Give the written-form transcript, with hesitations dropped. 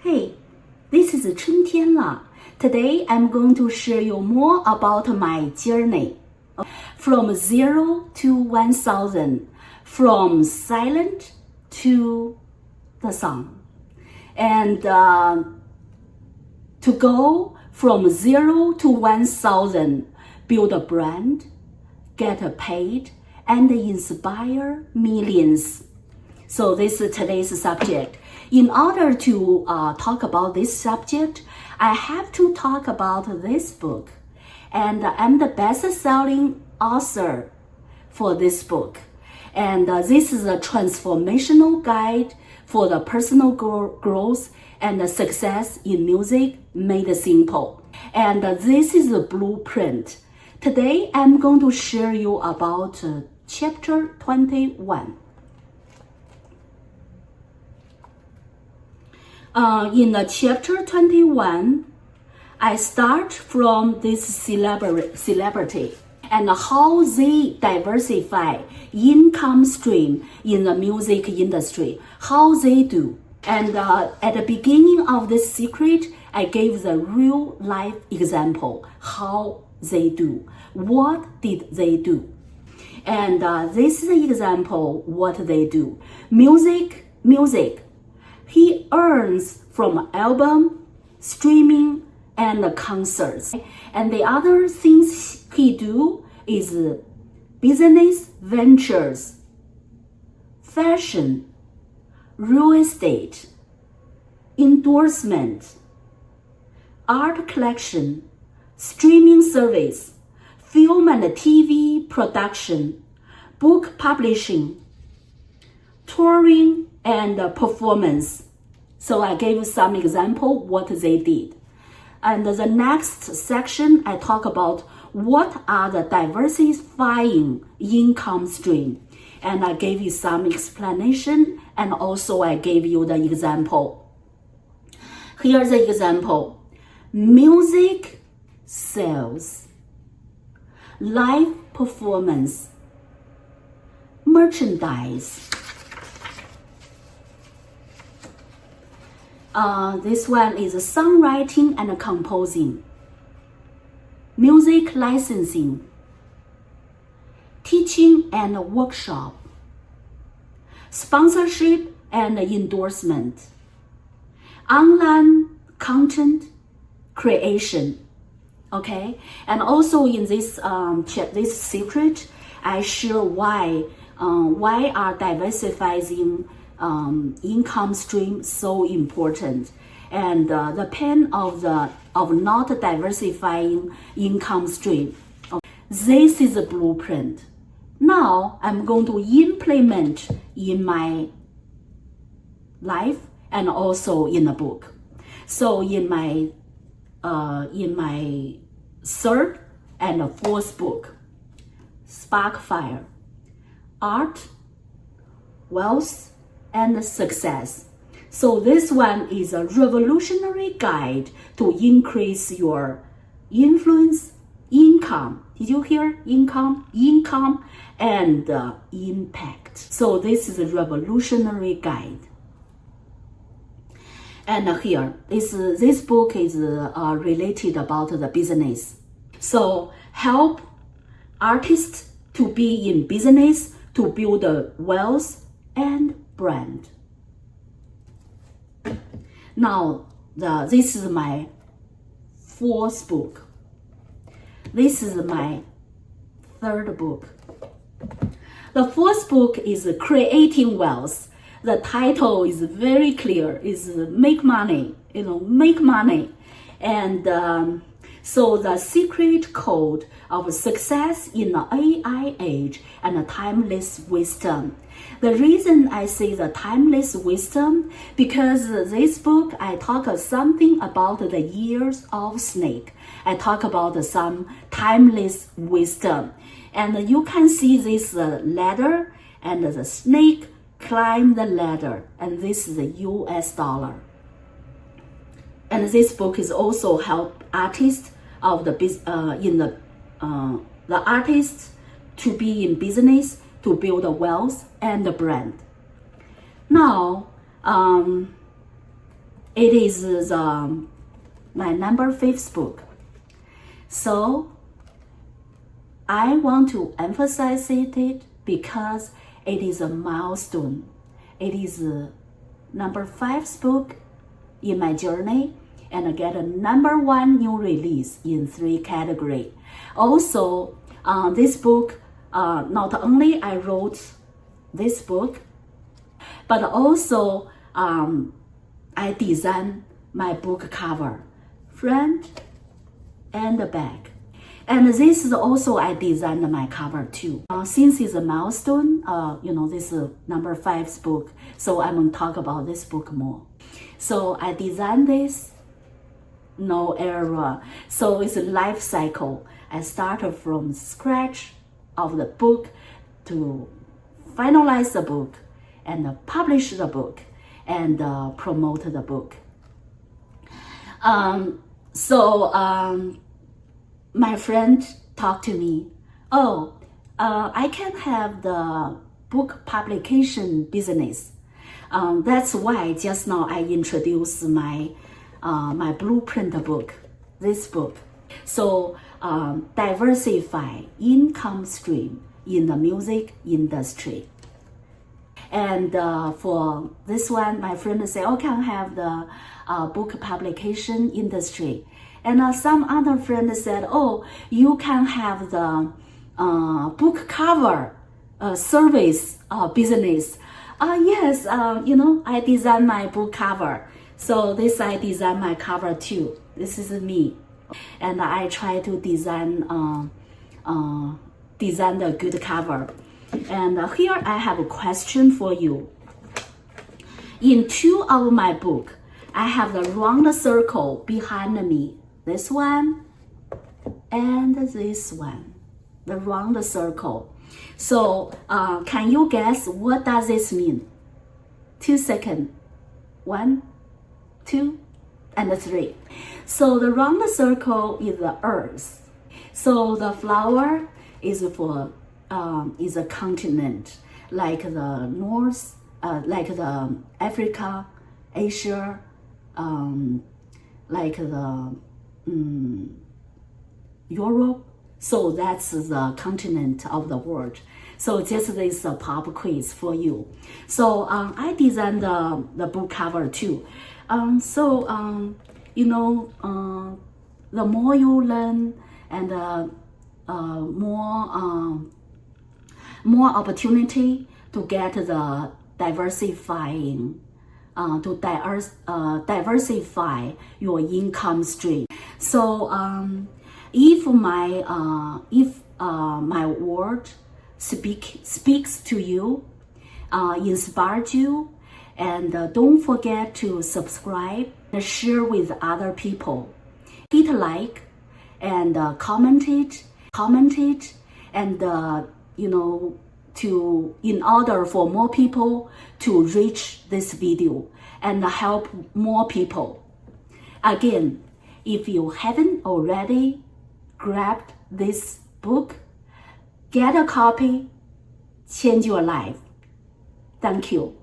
Hey, this is 春天了. Today I'm going to share you more about my journey. From 0 to 1000, from silent to the song. And to go from 0 to 1000, build a brand, get paid, and inspire millions. So this is today's subject. In order to talk about this subject, I have to talk about this book. And I'm the best-selling author for this book. And this is a transformational guide for the personal growth and success in music made simple. And this is the blueprint. Today, I'm going to share you about chapter 21. In chapter 21, I start from this celebrity and how they diversify income stream in the music industry, how they do. And at the beginning of this secret, I gave the real life example, how they do. What did they do? And this is the example, what they do. Music. He earns from album, streaming, and concerts. And the other things he do is business ventures, fashion, real estate, endorsement, art collection, streaming service, film and TV production, book publishing, touring, and performance. So I gave some example what they did. And the next section, I talk about what are the diversifying income stream. And I gave you some explanation, and also I gave you the example. Here's the example. Music sales, live performance, merchandise. This one is songwriting and composing, music licensing, teaching and workshop, sponsorship and endorsement, online content creation. Okay, and also in this this secret, I share why are diversifying income stream so important, and the pain of not diversifying income stream. This is a blueprint. Now I'm going to implement in my life and also in a book. So in my third and fourth book, Sparkfire, Art, Wealth, and Success. So this one is a revolutionary guide to increase your influence, income. Did you hear? Income, and impact. So this is a revolutionary guide. And here, this book is related about the business. So help artists to be in business to build a wealth and brand. Now, this is my fourth book. This is my third book. The fourth book is Creating Wealth. The title is very clear, is make money, make money. And so the secret code of success in the AI age and the timeless wisdom. The reason I say the timeless wisdom, because this book, I talk something about the years of snake. I talk about some timeless wisdom. And you can see this ladder, and the snake climb the ladder, and this is the US dollar. And this book is also help artists of the artists to be in business to build a wealth and a brand. Now, it is my number 5th book. So I want to emphasize it because it is a milestone. It is number 5th book in my journey, and I get a number 1 new release in 3 categories. Also, this book, not only I wrote this book, but also I designed my book cover, front and the back. And this is also I designed my cover too. Since it's a milestone, this is number 5's book, so I'm going to talk about this book more. So I designed this, no error. So it's a life cycle. I started from scratch of the book to finalize the book and publish the book and promote the book. My friend talked to me, I can have the book publication business. That's why just now I introduced my blueprint book, this book. So diversify income stream in the music industry. And for this one, my friend said, can I have the book publication industry? And some other friend said, you can have the book cover service business. Yes, I design my book cover. So this I design my cover too. This is me. And I try to design the good cover. And here I have a question for you. In 2 of my book, I have the round circle behind me. This one and this one, the round circle. So can you guess what does this mean? 2 seconds. 1, 2, and 3. So the round circle is the earth. So the flower is for is a continent, like the North, like the Africa, Asia, like the Europe. So that's the continent of the world. So this is a pop quiz for you. So I designed the book cover too. The more you learn and more opportunity to get the diversifying, to diversify your income stream. So if my word speaks to you, inspires you, and don't forget to subscribe and share with other people. Hit like and comment it, and in order for more people to reach this video and help more people. Again, if you haven't already grabbed this book, get a copy, change your life. Thank you.